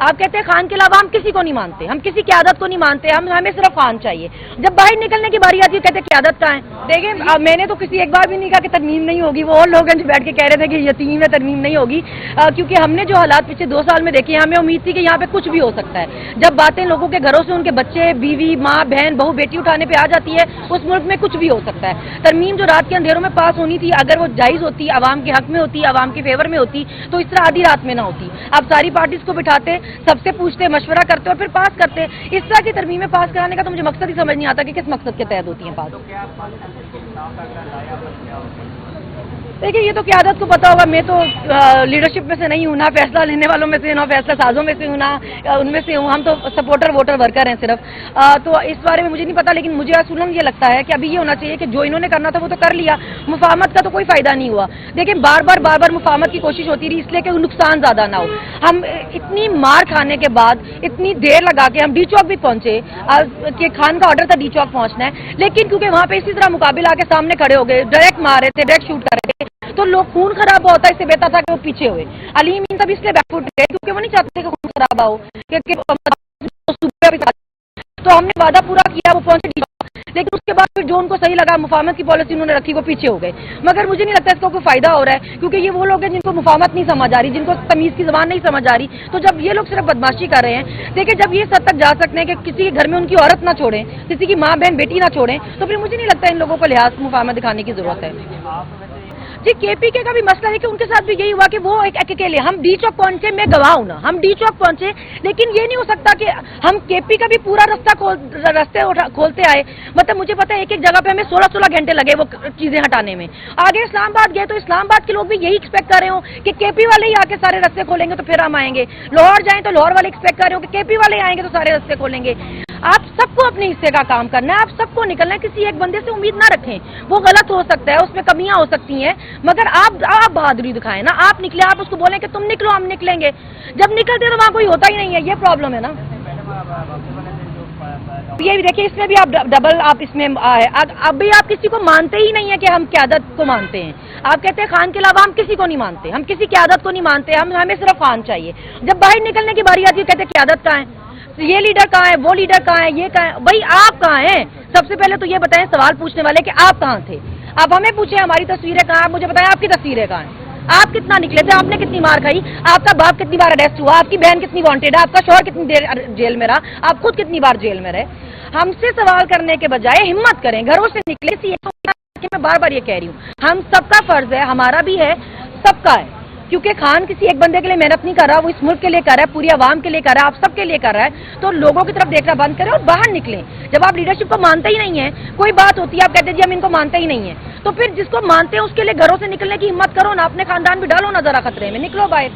آپ کہتے ہیں خان کے علاوہ ہم کسی کو نہیں مانتے, ہم کسی قیادت کو نہیں مانتے, ہمیں صرف خان چاہیے. جب باہر نکلنے کی باری آتی ہے کہتے ہیں قیادت کہاں ہے. دیکھیں میں نے تو کسی ایک بار بھی نہیں کہا کہ ترمیم نہیں ہوگی, وہ اور لوگ ہیں جو بیٹھ کے کہہ رہے تھے کہ یتیم ہے ترمیم نہیں ہوگی, کیونکہ ہم نے جو حالات پچھلے 2 سال میں دیکھے ہمیں امید تھی کہ یہاں پہ کچھ بھی ہو سکتا ہے. جب باتیں لوگوں کے گھروں سے ان کے بچے بیوی ماں بہن بہو بیٹی اٹھانے پہ آ جاتی ہے, اس ملک میں کچھ بھی ہو سکتا ہے. ترمیم جو رات کے اندھیروں میں پاس ہونی تھی, اگر وہ جائز ہوتی, عوام کے حق میں ہوتی, عوام کے فیور میں ہوتی, تو اس طرح آدھی رات میں نہ ہوتی. آپ ساری پارٹیز کو بٹھاتے, سب سے پوچھتے, مشورہ کرتے اور پھر پاس کرتے. اس طرح کی ترمیمیں پاس کرانے کا تو مجھے مقصد ہی سمجھ نہیں آتا کہ کس مقصد کے تحت ہوتی ہیں پاس. دیکھیے یہ تو قیادت کو پتا ہوگا, میں تو لیڈرشپ میں سے نہیں ہوں, نہ فیصلہ لینے والوں میں سے, نہ فیصلہ سازوں میں سے ہوں, نہ ان میں سے ہوں. ہم تو سپورٹر ووٹر ورکر ہیں صرف. تو اس بارے میں مجھے نہیں پتا, لیکن مجھے اصولاً یہ لگتا ہے کہ ابھی یہ ہونا چاہیے کہ جو انہوں نے کرنا تھا وہ تو کر لیا, مفاہمت کا تو کوئی فائدہ نہیں ہوا. دیکھیں بار بار مفاہمت کی کوشش ہوتی رہی اس لیے کہ نقصان زیادہ نہ ہو. ہم اتنی مار کھانے کے بعد اتنی دیر لگا کے ہم ڈی چوک بھی پہنچے کہ خان کا آرڈر تھا ڈی چوک پہنچنا ہے, لیکن کیونکہ وہاں پہ اسی طرح مقابلہ کے سامنے کھڑے ہو گئے, ڈائریکٹ مار رہے تھے, ڈائریکٹ شوٹ کر رہے تھے, تو لوگ خون خراب ہوتا ہے, اس سے بہتر تھا کہ وہ پیچھے ہوئے. علی امین صاحب اس لیے بیک فٹ گئے کیونکہ وہ نہیں چاہتے کہ خون خراب ہو, تو ہم نے وعدہ پورا کیا, وہ پہنچے, لیکن اس کے بعد پھر جو ان کو صحیح لگا مفاہمت کی پالیسی انہوں نے رکھی, وہ پیچھے ہو گئے. مگر مجھے نہیں لگتا اس کو کوئی فائدہ ہو رہا ہے, کیونکہ یہ وہ لوگ ہیں جن کو مفاہمت نہیں سمجھ آ رہی, جن کو تمیز کی زبان نہیں سمجھ آ رہی. تو جب یہ لوگ صرف بدماشی کر رہے ہیں, دیکھیں جب یہ سب تک جا سکتے ہیں کہ کسی کے گھر میں ان کی عورت نہ چھوڑیں, کسی کی ماں بہن بیٹی نہ چھوڑیں, تو پھر مجھے نہیں لگتا ان لوگوں کو لحاظ مفاہمت دکھانے کی ضرورت ہے. جی کے پی کے کا بھی مسئلہ ہے کہ ان کے ساتھ بھی یہی ہوا کہ وہ ایک اکیلے, ہم ڈی چوک پہنچے, میں گواہ ہوں نا, ہم ڈی چوک پہنچے, لیکن یہ نہیں ہو سکتا کہ ہم کے پی کا بھی پورا رستے کھولتے آئے. مطلب مجھے پتا ہے ایک جگہ پہ ہمیں 16 گھنٹے لگے وہ چیزیں ہٹانے میں. آگے اسلام آباد گئے تو اسلام آباد کے لوگ بھی یہی ایکسپیکٹ کر رہے ہوں کہ کے پی والے ہی آ کے سارے رستے کھولیں گے تو پھر ہم آئیں گے. لاہور جائیں تو لاہور والے ایکسپیکٹ کر رہے ہوں کہ کے پی والے آئیں گے تو سارے رستے کھولیں گے. آپ سب کو اپنے حصے کا کام کرنا ہے, آپ سب کو نکلنا ہے, کسی ایک بندے سے امید نہ رکھیں. وہ غلط ہو سکتا ہے, اس میں کمیاں ہو سکتی ہیں, مگر آپ بہادری دکھائیں نا, آپ نکلے, آپ اس کو بولیں کہ تم نکلو ہم نکلیں گے. جب نکلتے تو وہاں کوئی ہوتا ہی نہیں ہے, یہ پرابلم ہے نا. یہ بھی دیکھیے اس میں بھی آپ ڈبل آپ اس میں اب بھی آپ کسی کو مانتے ہی نہیں ہے کہ ہم قیادت کو مانتے ہیں. آپ کہتے ہیں خان کے علاوہ ہم کسی کو نہیں مانتے, ہم کسی قیادت کو نہیں مانتے, ہمیں صرف خان چاہیے. جب باہر نکلنے کی باری آتی ہے کہتے ہیں قیادت کہاں ہے, یہ لیڈر کہاں ہے, وہ لیڈر کہاں ہے, یہ کہاں ہے. بھائی آپ کہاں ہیں؟ سب سے پہلے تو یہ بتائیں سوال پوچھنے والے کہ آپ کہاں تھے. آپ ہمیں پوچھیں ہماری تصویریں کہاں, آپ مجھے بتائیں آپ کی تصویریں کہاں ہیں, آپ کتنا نکلے تھے, آپ نے کتنی مار کھائی, آپ کا باپ کتنی بار اریسٹ ہوا, آپ کی بہن کتنی وانٹیڈ ہے, آپ کا شوہر کتنی دیر جیل میں رہا, آپ خود کتنی بار جیل میں رہے. ہم سے سوال کرنے کے بجائے ہمت کریں, گھروں سے نکلے. میں بار بار یہ کہہ رہی ہوں, ہم سب کا فرض ہے, ہمارا بھی ہے, سب کا ہے, کیونکہ خان کسی ایک بندے کے لیے محنت نہیں کر رہا, وہ اس ملک کے لیے کر رہا ہے, پوری عوام کے لیے کر رہا ہے, آپ سب کے لیے کر رہا ہے. تو لوگوں کی طرف دیکھنا بند کریں اور باہر نکلیں. جب آپ لیڈرشپ کو مانتے ہی نہیں ہیں, کوئی بات ہوتی ہے آپ کہتے ہیں جی ہم ان کو مانتے ہی نہیں ہیں, تو پھر جس کو مانتے ہیں اس کے لیے گھروں سے نکلنے کی ہمت کرو نا, اپنے خاندان بھی ڈالو نا ذرا خطرے میں, نکلو باہر.